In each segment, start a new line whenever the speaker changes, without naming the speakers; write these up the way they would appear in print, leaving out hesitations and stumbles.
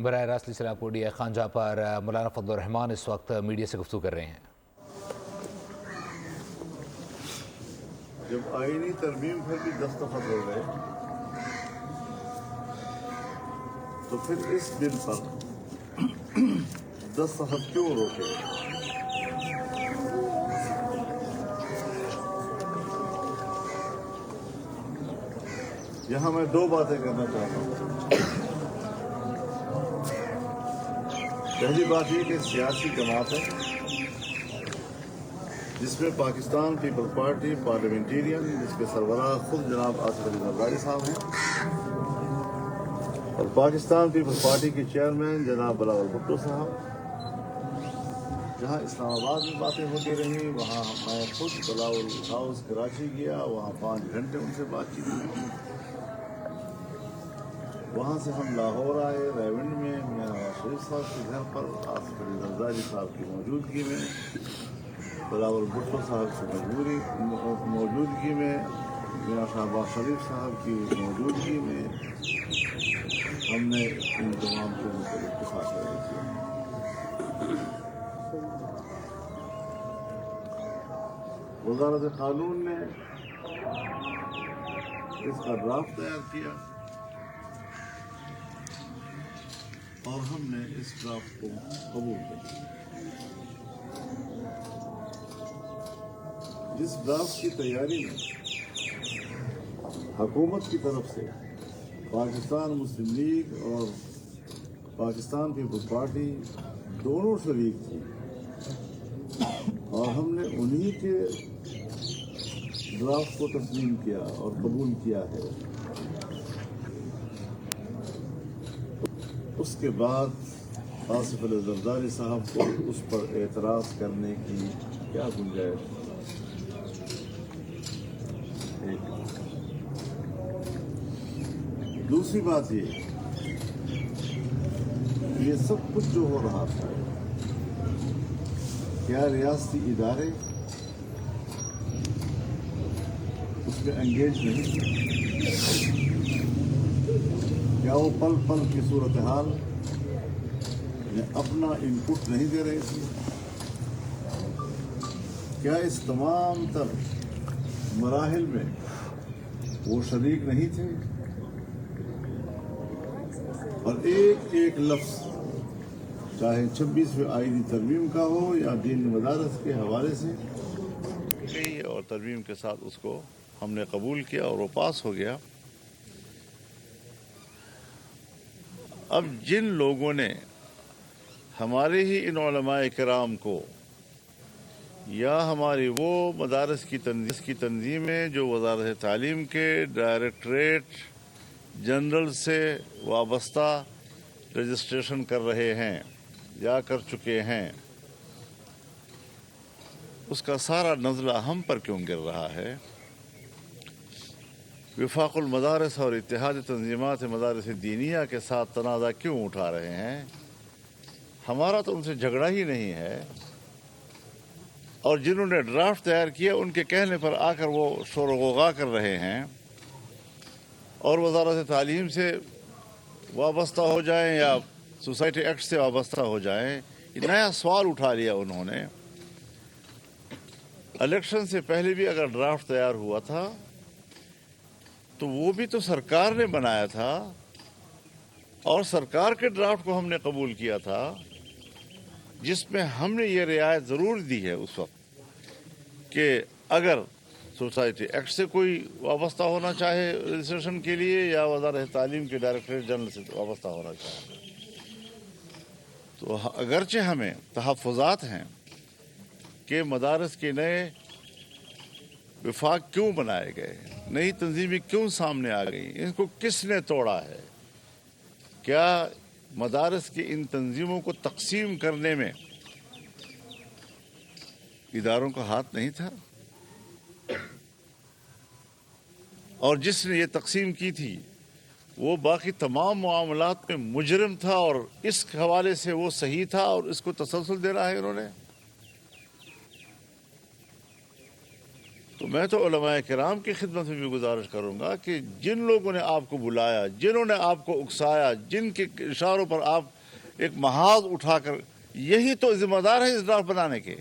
براہ راست سیلاب کوٹی خانجہ پر مولانا فضل الرحمان اس وقت میڈیا سے گفتگو کر رہے ہیں۔
جب آئینی ترمیم پر بھی دستخط ہو گئے تو پھر اس بل پر دستخط کیوں روکے؟ یہاں میں دو باتیں کرنا چاہتا ہوں۔ پہلی بات یہ کہ سیاسی جماعت ہے جس میں پاکستان پیپل پارٹی پارلیمنٹیرین، جس کے سربراہ خود جناب آصف علی زرداری صاحب ہیں، اور پاکستان پیپل پارٹی کے چیئرمین جناب بلاول بھٹو صاحب۔ جہاں اسلام آباد میں باتیں ہوتی رہیں وہاں میں خود بلاول ہاؤس کراچی گیا، وہاں 5 گھنٹے ان سے بات چیت ہوئی۔ وہاں سے ہم لاہور آئے، ریونڈ میں میاں نواز شریف صاحب کے گھر پر آصف علی زرداری صاحب کی موجودگی میں، بلاول بھٹو صاحب کی موجودگی میں، میاں شہباز شریف صاحب کی موجودگی میں ہم نے ان تمام چیزوں پر اتفاق کیا۔ وزارت قانون نے اس کا ڈرافٹ تیار کیا اور ہم نے اس ڈرافٹ کو قبول کر لیا۔ جس ڈرافٹ کی تیاری میں حکومت کی طرف سے پاکستان مسلم لیگ اور پاکستان پیپل پارٹی دونوں شریک تھی، اور ہم نے انہی کے ڈرافٹ کو تسلیم کیا اور قبول کیا ہے، اس کے بعد آصف علی زرداری صاحب کو اس پر اعتراض کرنے کی کیا گنجائش ہے؟ دوسری بات یہ سب کچھ جو ہو رہا تھا، کیا ریاستی ادارے اس میں انگیج نہیں تھے؟ کیا وہ پل پل کی صورتحال میں اپنا انپٹ نہیں دے رہے تھے؟ کیا اس تمام تر مراحل میں وہ شریک نہیں تھے؟ اور ایک ایک لفظ چاہے 26ویں آئینی ترمیم کا ہو یا دینی مدارس کے حوالے سے گئی، اور ترمیم کے ساتھ اس کو ہم نے قبول کیا اور وہ پاس ہو گیا۔ اب جن لوگوں نے ہمارے ہی ان علماء کرام کو یا ہماری وہ مدارس کی تنظیمیں جو وزارت تعلیم کے ڈائریکٹریٹ جنرل سے وابستہ رجسٹریشن کر رہے ہیں یا کر چکے ہیں، اس کا سارا نزلہ ہم پر کیوں گر رہا ہے؟ وفاق المدارس اور اتحاد تنظیمات مدارس دینیہ کے ساتھ تنازع کیوں اٹھا رہے ہیں؟ ہمارا تو ان سے جھگڑا ہی نہیں ہے، اور جنہوں نے ڈرافٹ تیار کیا ان کے کہنے پر آ کر وہ شور و غوغا کر رہے ہیں اور وزارت تعلیم سے وابستہ ہو جائیں یا سوسائٹی ایکٹ سے وابستہ ہو جائیں۔ یہ نیا سوال اٹھا لیا انہوں نے۔ الیکشن سے پہلے بھی اگر ڈرافٹ تیار ہوا تھا تو وہ بھی تو سرکار نے بنایا تھا، اور سرکار کے ڈرافٹ کو ہم نے قبول کیا تھا، جس میں ہم نے یہ رعایت ضرور دی ہے اس وقت کہ اگر سوسائٹی ایکٹ سے کوئی وابستہ ہونا چاہے رجسٹریشن کے لیے یا وزارت تعلیم کے ڈائریکٹریٹ جنرل سے وابستہ ہونا چاہے، تو اگرچہ ہمیں تحفظات ہیں کہ مدارس کے نئے وفاق کیوں بنائے گئے، نئی تنظیمیں کیوں سامنے آ گئیں، ان کو کس نے توڑا ہے؟ کیا مدارس کی ان تنظیموں کو تقسیم کرنے میں اداروں کا ہاتھ نہیں تھا؟ اور جس نے یہ تقسیم کی تھی وہ باقی تمام معاملات میں مجرم تھا، اور اس حوالے سے وہ صحیح تھا اور اس کو تسلسل دے رہا ہے انہوں نے۔ تو میں تو علماء کرام کی خدمت میں بھی گزارش کروں گا کہ جن لوگوں نے آپ کو بلایا، جنہوں نے آپ کو اکسایا، جن کے اشاروں پر آپ ایک محاذ اٹھا کر، یہی تو ذمہ دار ہے اس ڈرافٹ بنانے کے۔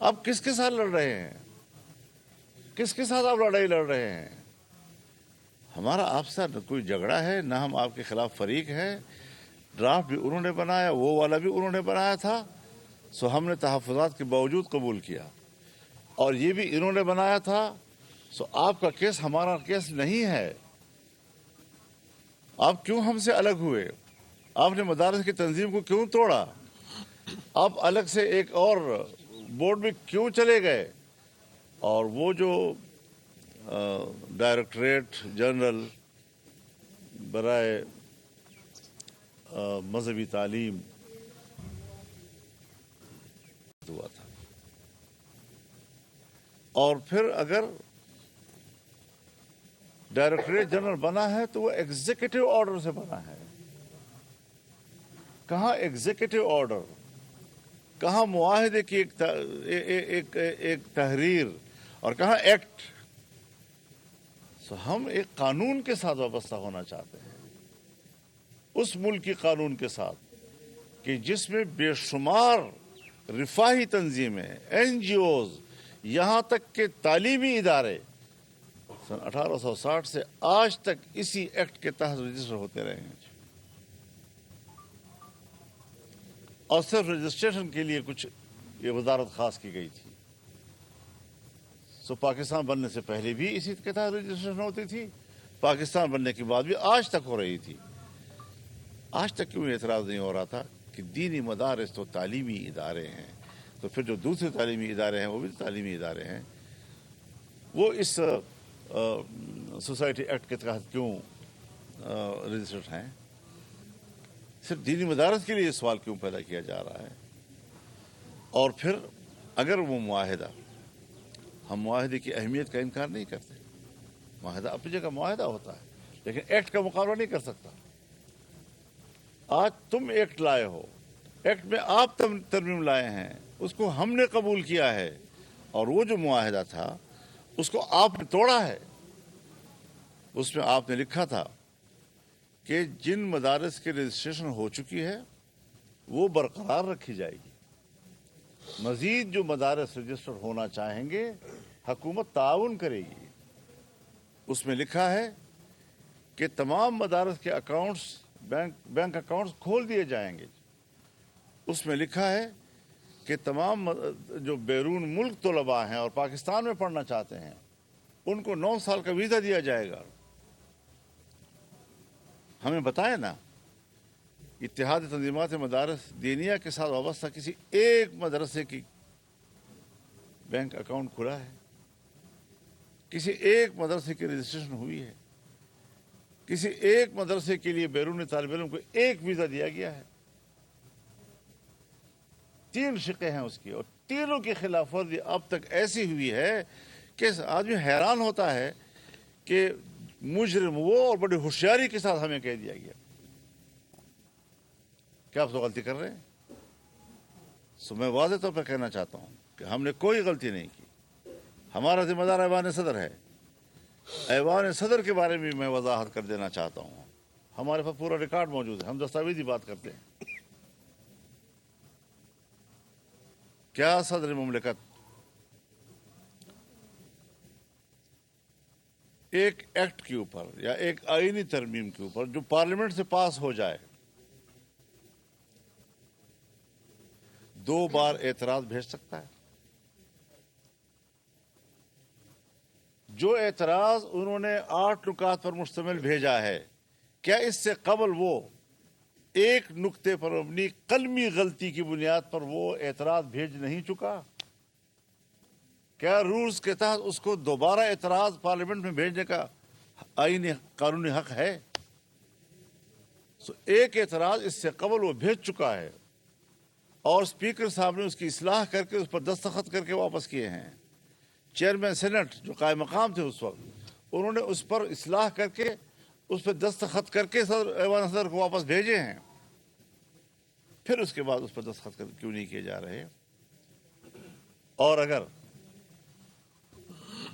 آپ کس کے ساتھ لڑ رہے ہیں؟ کس کے ساتھ آپ لڑائی لڑ رہے ہیں؟ ہمارا آپ سے نہ کوئی جھگڑا ہے، نہ ہم آپ کے خلاف فریق ہے۔ ڈرافٹ بھی انہوں نے بنایا، وہ والا بھی انہوں نے بنایا تھا، سو ہم نے تحفظات کے باوجود قبول کیا، اور یہ بھی انہوں نے بنایا تھا، سو آپ کا کیس ہمارا کیس نہیں ہے۔ آپ کیوں ہم سے الگ ہوئے؟ آپ نے مدارس کی تنظیم کو کیوں توڑا؟ آپ الگ سے ایک اور بورڈ میں کیوں چلے گئے؟ اور وہ جو ڈائریکٹریٹ جنرل برائے مذہبی تعلیم ہوا تھا، اور پھر اگر ڈائریکٹریٹ جنرل بنا ہے تو وہ ایگزیکٹو آرڈر سے بنا ہے۔ کہاں ایگزیکٹو آرڈر، کہاں معاہدے کی ایک تحریر، اور کہاں ایکٹ؟ سو ہم ایک قانون کے ساتھ وابستہ ہونا چاہتے ہیں، اس ملک کی قانون کے ساتھ کہ جس میں بے شمار رفاہی تنظیمیں، این جی اوز، یہاں تک کہ تعلیمی ادارے سن 1860 سے آج تک اسی ایکٹ کے تحت رجسٹر ہوتے رہے ہیں، اور صرف رجسٹریشن کے لیے کچھ یہ وزارت خاص کی گئی تھی۔ سو پاکستان بننے سے پہلے بھی اسی کے تحت رجسٹریشن ہوتی تھی، پاکستان بننے کے بعد بھی آج تک ہو رہی تھی۔ آج تک کیوں اعتراض نہیں ہو رہا تھا کہ دینی مدارس تو تعلیمی ادارے ہیں، تو پھر جو دوسرے تعلیمی ادارے ہیں وہ بھی تعلیمی ادارے ہیں، وہ اس سوسائٹی ایکٹ کے تحت کیوں رجسٹرڈ ہیں؟ صرف دینی مدارس کے لیے یہ سوال کیوں پیدا کیا جا رہا ہے؟ اور پھر اگر وہ معاہدہ، ہم معاہدے کی اہمیت کا انکار نہیں کرتے، معاہدہ اپنی جگہ معاہدہ ہوتا ہے، لیکن ایکٹ کا مقابلہ نہیں کر سکتا۔ آج تم ایکٹ لائے ہو، ایکٹ میں آپ ترمیم لائے ہیں، اس کو ہم نے قبول کیا ہے، اور وہ جو معاہدہ تھا اس کو آپ نے توڑا ہے۔ اس میں آپ نے لکھا تھا کہ جن مدارس کی رجسٹریشن ہو چکی ہے وہ برقرار رکھی جائے گی، مزید جو مدارس رجسٹر ہونا چاہیں گے حکومت تعاون کرے گی۔ اس میں لکھا ہے کہ تمام مدارس کے اکاؤنٹس، بینک اکاؤنٹس کھول دیے جائیں گے۔ اس میں لکھا ہے کہ تمام جو بیرون ملک طلباء ہیں اور پاکستان میں پڑھنا چاہتے ہیں ان کو 9 سال کا ویزا دیا جائے گا۔ ہمیں بتائیں نا، اتحاد تنظیمات مدارس دینیہ کے ساتھ وابستہ کسی ایک مدرسے کی بینک اکاؤنٹ کھلا ہے؟ کسی ایک مدرسے کی رجسٹریشن ہوئی ہے؟ کسی ایک مدرسے کے لیے بیرون طالب علم کو ایک ویزا دیا گیا ہے؟ 3 شقیں ہیں اس کی، اور تینوں کی خلاف ورزی اب تک ایسی ہوئی ہے کہ آدمی حیران ہوتا ہے کہ مجرم وہ، اور بڑی ہوشیاری کے ساتھ ہمیں کہہ دیا گیا۔ کیا آپ تو غلطی کر رہے ہیں؟ سو میں واضح طور پر کہنا چاہتا ہوں کہ ہم نے کوئی غلطی نہیں کی۔ ہمارا ذمہ دار ایوان صدر ہے۔ ایوان صدر کے بارے میں میں وضاحت کر دینا چاہتا ہوں، ہمارے پاس پورا ریکارڈ موجود ہے، ہم دستاویزی بات کرتے ہیں۔ کیا صدر مملکت ایک ایکٹ کے اوپر یا ایک آئینی ترمیم کے اوپر جو پارلیمنٹ سے پاس ہو جائے 2 بار اعتراض بھیج سکتا ہے؟ جو اعتراض انہوں نے 8 نکات پر مشتمل بھیجا ہے، کیا اس سے قبل وہ ایک نکتے پر اپنی قلمی غلطی کی بنیاد پر وہ اعتراض بھیج نہیں چکا؟ کیا رولز کے تحت اس کو دوبارہ اعتراض پارلیمنٹ میں بھیجنے کا آئینی قانونی حق ہے؟ ایک اعتراض اس سے قبل وہ بھیج چکا ہے، اور اسپیکر صاحب نے اس کی اصلاح کر کے اس پر دستخط کر کے واپس کیے ہیں۔ چیئرمین سینٹ جو قائم مقام تھے اس وقت، انہوں نے اس پر اصلاح کر کے اس پہ دستخط کر کے ایوان صدر کو واپس بھیجے ہیں۔ پھر اس کے بعد اس پر دستخط کیوں نہیں کیے جا رہے؟ اور اگر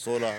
16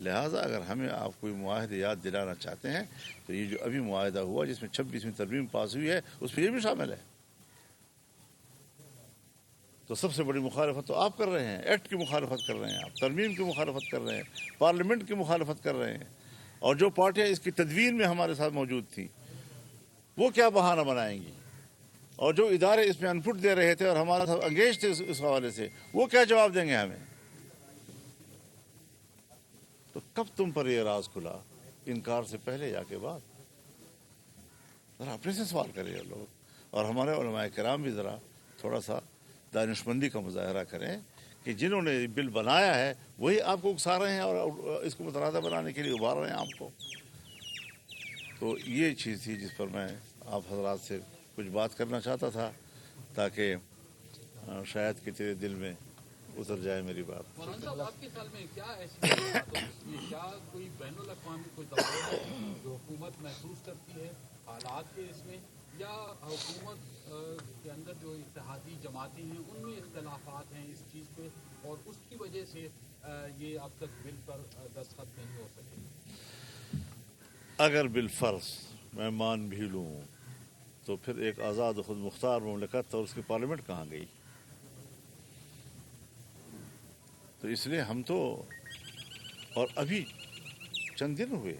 لہٰذا اگر ہمیں آپ کوئی معاہدے یاد دلانا چاہتے ہیں تو یہ جو ابھی معاہدہ ہوا جس میں 26ویں ترمیم پاس ہوئی ہے اس میں یہ بھی شامل ہے. تو سب سے بڑی مخالفت تو آپ کر رہے ہیں، ایکٹ کی مخالفت کر رہے ہیں، آپ ترمیم کی مخالفت کر رہے ہیں، پارلیمنٹ کی مخالفت کر رہے ہیں. اور جو پارٹیاں اس کی تدوین میں ہمارے ساتھ موجود تھیں وہ کیا بہانہ بنائیں گی، اور جو ادارے اس میں انپٹ دے رہے تھے اور ہمارے ساتھ انگیج تھے اس حوالے سے وہ کیا جواب دیں گے ہمیں. تو کب تم پر یہ راز کھلا، انکار سے پہلے یا کے بعد؟ ذرا اپنے سے سوال کریں لوگ. اور ہمارے علماء کرام بھی ذرا تھوڑا سا دانشمندی کا مظاہرہ کریں کہ جنہوں نے بل بنایا ہے وہی آپ کو اکسا رہے ہیں اور اس کو متنازع بنانے کے لیے ابھار رہے ہیں آپ کو. تو یہ چیز تھی جس پر میں آپ حضرات سے کچھ بات کرنا چاہتا تھا تاکہ شاید کہ تیرے دل میں اتر جائے میری بات.
مولانا صاحب آپ کے خیال میں کیا ایسی بات ہوتی ہے، کیا کوئی بین الاقوامی کوئی دباؤ ہے جو حکومت محسوس کرتی ہے حالات کے اس میں، یا حکومت کے اندر جو اتحادی جماعتیں ہیں ان میں اختلافات ہیں اس چیز پہ اور اس کی وجہ سے یہ اب تک بل پر دستخط نہیں ہو سکے؟
اگر بالفرض میں مان بھی لوں تو پھر ایک آزاد و خود مختار مملکت اور اس کی پارلیمنٹ کہاں گئی؟ تو اس لیے ہم تو، اور ابھی چند دن ہوئے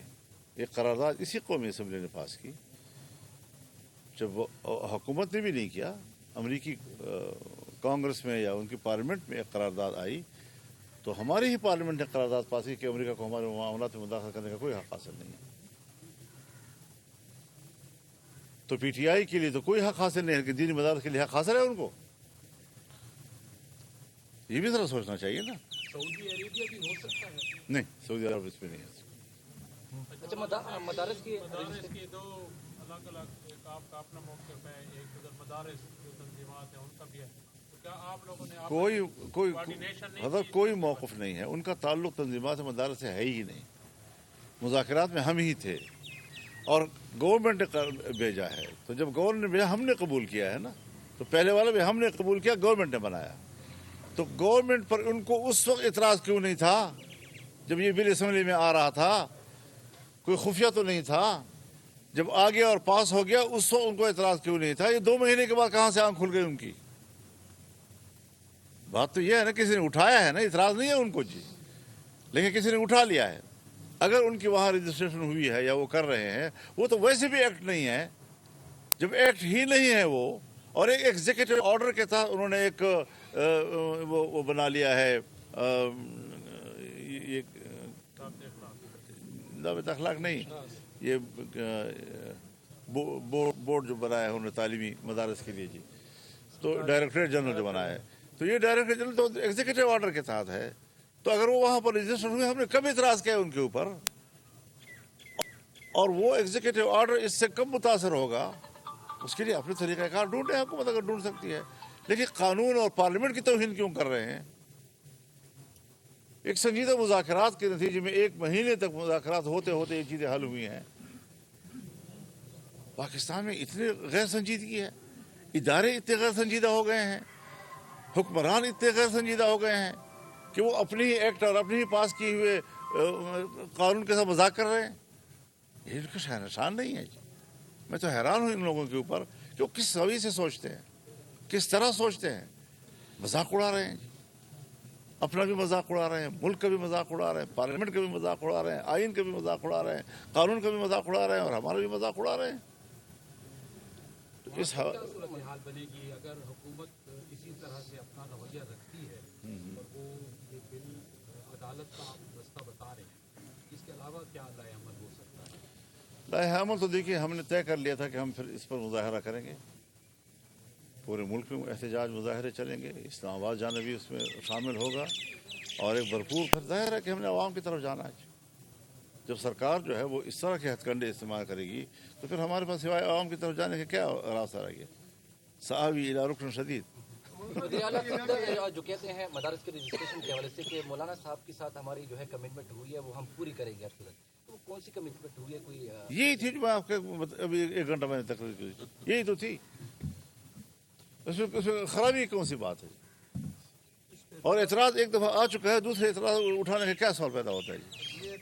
ایک قرارداد اسی قومی اسمبلی نے پاس کی، جب حکومت نے بھی نہیں کیا، امریکی کانگریس میں یا ان کی پارلیمنٹ میں ایک قرارداد آئی تو ہماری ہی پارلیمنٹ نے قرارداد پاس کی کہ امریکہ کو ہمارے معاملات میں مداخلت کرنے کا کوئی حق حاصل نہیں ہے. تو پی ٹی آئی کے لیے تو کوئی حق حاصل نہیں ہے کہ دینی مدارس کے لیے حق حاصل ہے ان کو. یہ بھی ذرا سوچنا چاہیے نا.
سعودی عربیہ بھی ہو سکتا ہے؟
نہیں، سعودی عرب اس پہ نہیں ہے.
اچھا، مدارس کی
دو الگ الگ، ایک آپ کا اپنا موقف ہے، ایک ادھر مدارس جو تنظیمات ہیں ان کا بھی ہے، تو کیا آپ لوگوں نے
کوئی حضرت کوئی موقف نہیں ہے ان کا. تعلق تنظیمات مدارس سے ہے ہی نہیں. مذاکرات میں ہم ہی تھے اور گورنمنٹ نے بھیجا ہے. تو جب گورنمنٹ نے بھیجا ہم نے قبول کیا ہے نا. تو پہلے والا بھی ہم نے قبول کیا، گورنمنٹ نے بنایا. تو گورنمنٹ پر ان کو اس وقت اعتراض کیوں نہیں تھا جب یہ بل اسمبلی میں آ رہا تھا؟ کوئی خفیہ تو نہیں تھا. جب آ گیا اور پاس ہو گیا اس وقت ان کو اعتراض کیوں نہیں تھا؟ یہ 2 مہینے کے بعد کہاں سے آنکھ کھل گئی ان کی؟ بات تو یہ ہے نا، کسی نے اٹھایا ہے نا، اعتراض نہیں ہے ان کو جی، لیکن کسی نے اٹھا لیا ہے. اگر ان کی وہاں رجسٹریشن ہوئی ہے یا وہ کر رہے ہیں، وہ تو ویسے بھی ایکٹ نہیں ہے. جب ایکٹ ہی نہیں ہے وہ، اور ایک ایگزیکٹو آرڈر کے تحت انہوں نے ایک وہ بنا لیا ہے، یہ ضابطۂ اخلاق نہیں، یہ بورڈ جو بنایا ہے انہوں نے تعلیمی مدارس کے لیے جی، تو ڈائریکٹریٹ جنرل جو بنایا ہے. تو یہ ڈائریکٹریٹ جنرل تو ایگزیکٹو آرڈر کے تحت ہے. تو اگر وہ وہاں پر رجسٹر ہوئے، ہم نے کب اعتراض کیا ان کے اوپر؟ اور وہ ایگزیکٹو آرڈر اس سے کب متاثر ہوگا؟ اس کے لیے اپنے طریقہ کار ڈھونڈے، حکومت اگر ڈھونڈ سکتی ہے. لیکن قانون اور پارلیمنٹ کی توہین کیوں کر رہے ہیں؟ ایک سنجیدہ مذاکرات کے نتیجے میں 1 مہینے تک مذاکرات ہوتے ہوتے یہ چیزیں حل ہوئی ہیں. پاکستان میں اتنی غیر سنجیدگی ہے، ادارے اتنے غیر سنجیدہ ہو گئے ہیں، حکمران اتنے غیر سنجیدہ ہو گئے ہیں کہ وہ اپنی ہی ایکٹ اور اپنی ہی پاس کیے ہوئے قانون کے ساتھ مذاق کر رہے ہیں. یہ ان کا شہر نشان نہیں ہے جی. میں تو حیران ہوں ان لوگوں کے اوپر کہ وہ کس روی سے سوچتے ہیں، کس طرح سوچتے ہیں. مذاق اڑا رہے ہیں جی، اپنا بھی مذاق اڑا رہے ہیں، ملک کا بھی مذاق اڑا رہے ہیں، پارلیمنٹ کا بھی مذاق اڑا رہے ہیں، آئین کا بھی مذاق اڑا رہے ہیں، قانون کا بھی مذاق اڑا رہے ہیں، اور ہمارا بھی مذاق اڑا رہے ہیں. تو اس
کیا صورتحال بنے گی اگر حکومت اسی طرح سے اپنا رویہ رکھتی ہے اور وہ یہ بل عدالت کا رستہ بتا رہے ہیں، اس کے علاوہ کیا لائے عمل ہو سکتا ہے؟
لائحہ عمل تو دیکھیے ہم نے طے کر لیا تھا کہ ہم پھر اس پر مظاہرہ کریں گے. پورے ملک میں احتجاج مظاہرے چلیں گے. اسلام آباد جانا بھی اس میں شامل ہوگا، اور ایک بھرپور پھر ظاہر ہے کہ ہم نے عوام کی طرف جانا ہے. جب سرکار جو ہے وہ اس طرح کے ہتھ کنڈے استعمال کرے گی تو پھر ہمارے پاس سوائے عوام کی طرف جانے کا کیا راستہ رہ گیا؟ صحابی الی رکن شدید.
وزیر اعلیٰ جو کہتے ہیں مدارس کے رجسٹریشن کے حوالے سے کہ مولانا صاحب کے ساتھ ہماری جو ہے کمٹمنٹ ہوئی ہے وہ ہم پوری کریں گے. تو کون سی کمٹمنٹ ہوئی ہے؟ کوئی
یہی تھی جو میں آپ کے ابھی 1 گھنٹہ میں نے تقریر کی تھی، یہی تو تھی. اس میں خرابی کون سی بات ہے؟ اور اعتراض ایک دفعہ آ چکا ہے، دوسرے اعتراض اٹھانے کا کیا سوال پیدا ہوتا ہے جی؟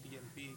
TLP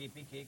KPK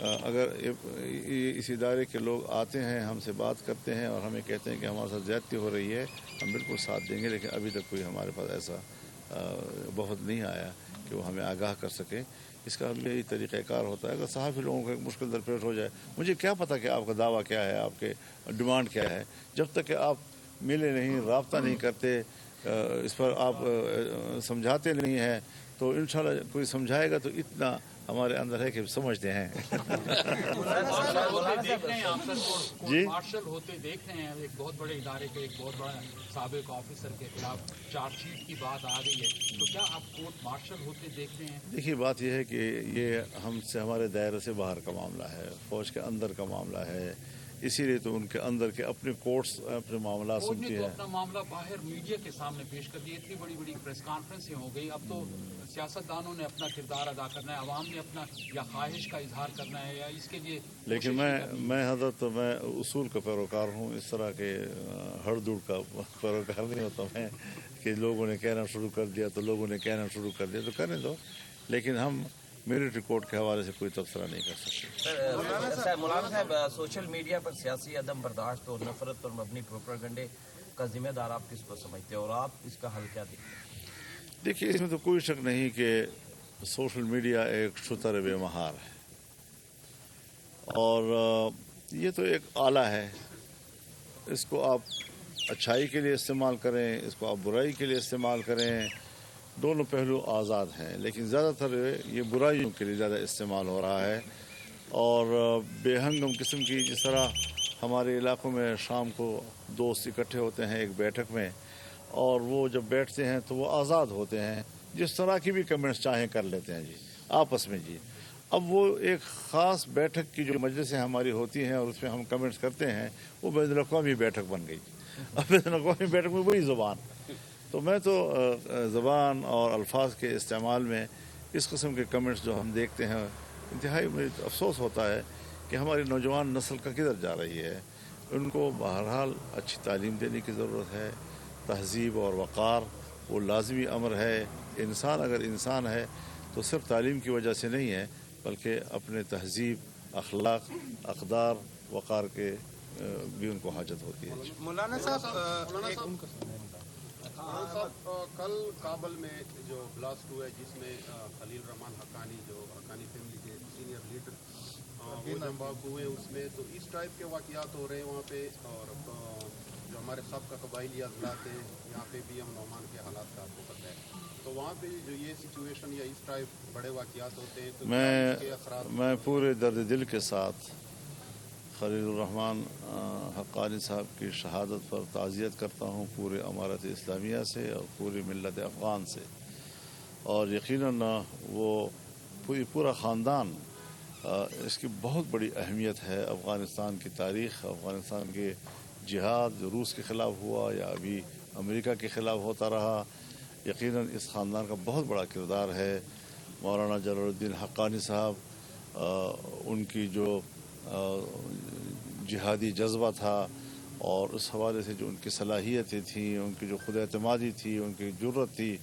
اگر اس ادارے کے لوگ آتے ہیں ہم سے بات کرتے ہیں اور ہمیں کہتے ہیں کہ ہمارے ساتھ زیادتی ہو رہی ہے ہم بالکل ساتھ دیں گے، لیکن ابھی تک کوئی ہمارے پاس ایسا بہت نہیں آیا کہ وہ ہمیں آگاہ کر سکے۔ اس کا یہی طریقہ کار ہوتا ہے، اگر صحافی لوگوں کو ایک مشکل درپیش ہو جائے، مجھے کیا پتہ کہ آپ کا دعویٰ کیا ہے، آپ کے ڈیمانڈ کیا ہے، جب تک کہ آپ ملے نہیں، رابطہ نہیں کرتے، اس پر آپ سمجھاتے نہیں ہیں، تو انشاءاللہ کوئی سمجھائے گا تو اتنا ہمارے اندر ہے کہ سمجھتے ہیں۔ جی
مارشل ہوتے دیکھ رہے ہیں، ایک بہت بڑے ادارے کے ایک بہت بڑا سابق آفیسر کے خلاف چارج شیٹ کی بات آ گئی ہے، تو کیا آپ کورٹ مارشل ہوتے دیکھ رہے ہیں؟
دیکھیے بات یہ ہے کہ یہ ہمارے دائرے سے باہر کا معاملہ ہے، فوج کے اندر کا معاملہ ہے، اسی لیے تو ان کے اندر کے اپنے کورٹس اپنے معاملات
فوج نے
سنتی
تو
ہیں۔
اپنا معاملہ باہر میڈیا کے سامنے پیش کر دیا، اتنی بڑی بڑی پریس کانفرنسیں ہو گئی، اب تو سیاستدانوں نے اپنا کردار ادا کرنا ہے، عوام نے اپنا یا خواہش کا اظہار کرنا ہے یا اس کے لیے
لیکن میں حضرت میں اصول کا پیروکار ہوں، اس طرح کے ہڑ دوڑ کا پیروکار نہیں ہوتا میں کہ لوگوں نے کہنا شروع کر دیا تو لوگوں نے کہنا شروع کر دیا تو کرنے دو، لیکن ہم میرٹ ریکارڈ کے حوالے سے کوئی تبصرہ نہیں کر سکتے۔
مولانا صاحب، سوشل میڈیا پر سیاسی عدم برداشت اور نفرت پر مبنی پروپیگنڈے کا ذمہ دار آپ کس کو سمجھتے ہیں اور آپ اس کا حل کیا دیکھتے ہیں؟
دیکھیے اس میں تو کوئی شک نہیں کہ سوشل میڈیا ایک شتر بے مہار ہے، اور یہ تو ایک آلہ ہے، اس کو آپ اچھائی کے لیے استعمال کریں، اس کو آپ برائی کے لیے استعمال کریں، دونوں پہلو آزاد ہیں، لیکن زیادہ تر یہ برائیوں کے لیے زیادہ استعمال ہو رہا ہے، اور بے ہنگم قسم کی، جس طرح ہمارے علاقوں میں شام کو دوست اکٹھے ہوتے ہیں ایک بیٹھک میں، اور وہ جب بیٹھتے ہیں تو وہ آزاد ہوتے ہیں، جس طرح کی بھی کمنٹس چاہیں کر لیتے ہیں جی آپس میں جی۔ اب وہ ایک خاص بیٹھک کی جو مجلسیں ہماری ہوتی ہیں اور اس میں ہم کمنٹس کرتے ہیں، وہ بین الاقوامی بیٹھک بن گئی، اب بین الاقوامی بیٹھک میں وہی زبان، تو میں تو زبان اور الفاظ کے استعمال میں اس قسم کے کمنٹس جو ہم دیکھتے ہیں، انتہائی مجھے افسوس ہوتا ہے کہ ہماری نوجوان نسل کا کدھر جا رہی ہے۔ ان کو بہرحال اچھی تعلیم دینے کی ضرورت ہے، تہذیب اور وقار وہ لازمی امر ہے، انسان اگر انسان ہے تو صرف تعلیم کی وجہ سے نہیں ہے، بلکہ اپنے تہذیب، اخلاق، اقدار، وقار کے بھی ان کو حاجت ہوتی ہے۔
مولانا صاحب
کل کابل میں جو بلاسٹ ہوا ہے جس میں خلیل الرحمان حقانی جو حقانی فیملی کے سینئر لیڈر وہ جمباب ہوئے اس میں، تو اس ٹائپ کے واقعات ہو رہے ہیں وہاں پہ، اور جو ہمارے سب کا قبائلی اضلاع ہے یہاں پہ بھی امن و امان کے حالات کا آپ کو پتہ ہے، تو وہاں پہ جو یہ سچویشن یا اس ٹائپ بڑے واقعات ہوتے ہیں تو
میں پورے درد دل کے ساتھ خلیل الرحمان حقانی صاحب کی شہادت پر تعزیت کرتا ہوں پورے امارت اسلامیہ سے اور پوری ملت افغان سے، اور یقیناً وہ پورا خاندان، اس کی بہت بڑی اہمیت ہے افغانستان کی تاریخ، افغانستان کے جہاد جو روس کے خلاف ہوا یا ابھی امریکہ کے خلاف ہوتا رہا، یقیناً اس خاندان کا بہت بڑا کردار ہے۔ مولانا جلال الدین حقانی صاحب، ان کی جو جہادی جذبہ تھا اور اس حوالے سے جو ان کی صلاحیتیں تھیں، ان کی جو خود اعتمادی تھی، ان کی جرت تھی،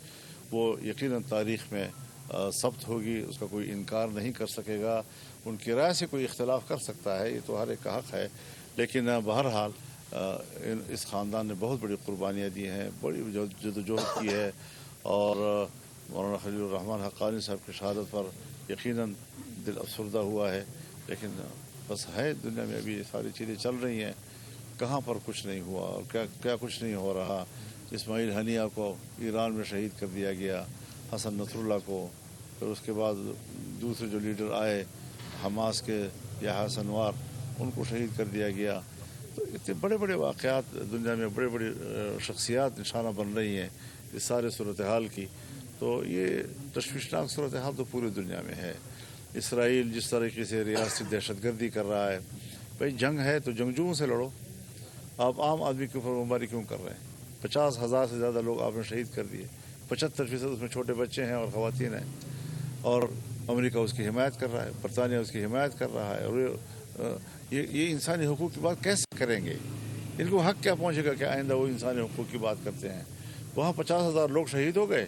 وہ یقیناً تاریخ میں ثبت ہوگی، اس کا کوئی انکار نہیں کر سکے گا۔ ان کی رائے سے کوئی اختلاف کر سکتا ہے، یہ تو ہر ایک کا حق ہے، لیکن بہرحال اس خاندان نے بہت بڑی قربانیاں دی ہیں، بڑی جدوجہد کی ہے، اور مولانا خلیل الرحمان حقانی صاحب کی شہادت پر یقیناً دل افسردہ ہوا ہے، لیکن بس ہے دنیا میں ابھی یہ ساری چیزیں چل رہی ہیں، کہاں پر کچھ نہیں ہوا اور کیا کچھ نہیں ہو رہا۔ اسماعیل ہنیہ کو ایران میں شہید کر دیا گیا، حسن نصر اللہ کو، پھر اس کے بعد دوسرے جو لیڈر آئے حماس کے یحییٰ سنوار، ان کو شہید کر دیا گیا۔ تو اتنے بڑے بڑے واقعات دنیا میں، بڑے بڑی شخصیات نشانہ بن رہی ہیں اس سارے صورتحال کی، تو یہ تشویشناک صورتحال تو پوری دنیا میں ہے۔ اسرائیل جس طریقے سے ریاستی دہشت گردی کر رہا ہے، بھائی جنگ ہے تو جنگجوؤں سے لڑو، آپ عام آدمی کے اوپر بمباری کیوں کر رہے ہیں؟ 50,000 سے زیادہ لوگ آپ نے شہید کر دیے، 75% اس میں چھوٹے بچے ہیں اور خواتین ہیں، اور امریکہ اس کی حمایت کر رہا ہے، برطانیہ اس کی حمایت کر رہا ہے، اور یہ انسانی حقوق کی بات کیسے کریں گے؟ ان کو حق کیا پہنچے گا کہ آئندہ وہ انسانی حقوق کی بات کرتے ہیں؟ وہاں 50,000 لوگ شہید ہو گئے